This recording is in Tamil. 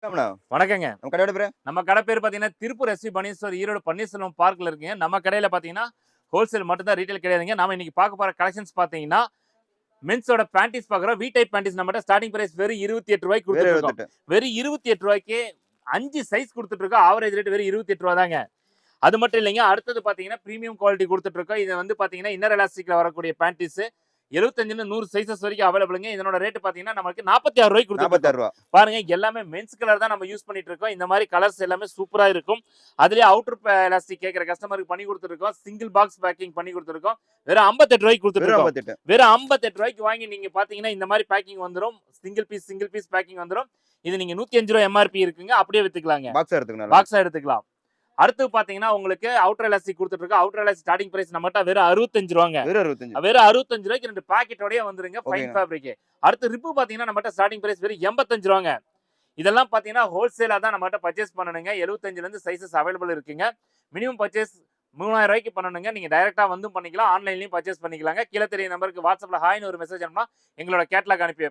வணக்கங்க. நம்ம கடையோட பேரு? நம்ம கடை பேரு பார்த்தீங்கன்னா, திருப்பூர் எஸ்வி பன்னீர் ஈரோடு பன்னீர்செல்வம் பார்க்ல இருக்குங்க. நம்ம கடையில பார்த்தீங்கன்னா, ஹோல்சேல் மட்டும் தான் ரீட்டெயில் கிடையாதுங்க. நாம இன்னைக்கு பார்க்க போற கலெக்ஷன்ஸ் பார்த்தீங்கன்னா, மென்ஸோட பேண்டீஸ் பார்க்குறோம். வி டைப் பேண்டீஸ் நம்மட்ட ஸ்டார்ட்டிங் பிரைஸ் வெறும் ரூ. 28 வேற குடுத்துட்டு இருக்கோம். 28. வெறும் ரூ. 28க்கே 5 சைஸ் குடுத்துட்டு இருக்கோம். ஆவரேஜ் ரேட் வெறும் ரூ. 28 தாங்க. அது மட்டும் இல்லைங்க. அடுத்தது பார்த்தீங்கன்னா, பிரீமியம் குவாலிட்டி குடுத்துட்டு இருக்கோம். இது வந்து பார்த்தீங்கன்னா, இன்னர் எலாஸ்டிக்ல வரக்கூடிய பேண்டீஸ் 75ல 100 சைஸஸ் வரைக்கும் அவைலபிள்ங்க. இதனோட ரேட் பார்த்தீங்கன்னா, நமக்கு ரூ. 46 ரூ. குடுத்துட்டு இருக்கோம். 46. பாருங்க எல்லாமே மென்ஸ் கலர் தான் நம்ம யூஸ் பண்ணிட்டு இருக்கோம். இந்த மாதிரி கலர்ஸ் எல்லாமே சூப்பரா இருக்கும். அதுலயே அவுட்டர் எலாஸ்டிக் கேட்கிற கஸ்டமருக்கு பண்ணி கொடுத்துருக்கோம். சிங்கிள் பாக்ஸ் பேக்கிங் பண்ணி கொடுத்துருக்கோம். வெறும் ரூ. 58 கொடுத்துட்டு வெறும் இருக்கோம். 58. வெறும் ரூ. 58 வாங்கி நீங்க பாத்தீங்கன்னா இந்த மாதிரி பேக்கிங் வந்துரும். சிங்கிள் பீஸ் பேக்கிங் வந்துரும். இது நீங்க ரூ. 105 எம்ஆர்பி இருக்குங்க. அப்படியே வித்துக்கலாங்க. பாக்ஸா எடுத்துக்கணும். பாக்ஸா எடுத்துக்கலாம். அடுத்து பாத்தீங்கன்னா உங்களுக்கு அவுட்டர் எலாஸ்டிக் கொடுத்துட்டு இருக்கோம். அவுட்டர் எலாஸ்டிக் ஸ்டார்டிங் பிரைஸ் நம்மட்ட வெறும் ரூ. 65. வெறும் 65. வெறும் ரூ. 65 2 பாக்கெட்டோடயே வந்துருங்க. ஃபைன் ஓகேங்க. ஃபேப்ரிக். அடுத்து ரிப்பு பாத்தீங்கன்னா நம்மட்ட ஸ்டார்டிங் பிரைஸ் வெறும் ரூ. 85. இதெல்லாம் பாத்தீங்கன்னா ஹோல்சேலா தான் நம்மட்ட பர்ச்சேஸ் பண்ணணுங்க. 75ல இருந்து சைஸஸ் அவைலபிள் இருக்குங்க. மினிமம் பர்ச்சேஸ் ரூ. 3000 பண்ணணுங்க. நீங்க டைரக்டா வந்து பண்ணிக்கலாம். ஆன்லைன்லயும் பர்ச்சேஸ் பண்ணிக்கலாங்க. கீழ தெரிய நம்பருக்கு வாட்ஸ்அப்ல ஹாய்னு ஒரு மெசேஜ் அனுப்புனா எங்களோட கேட்டலாக் அனுப்பி வைப்போம்.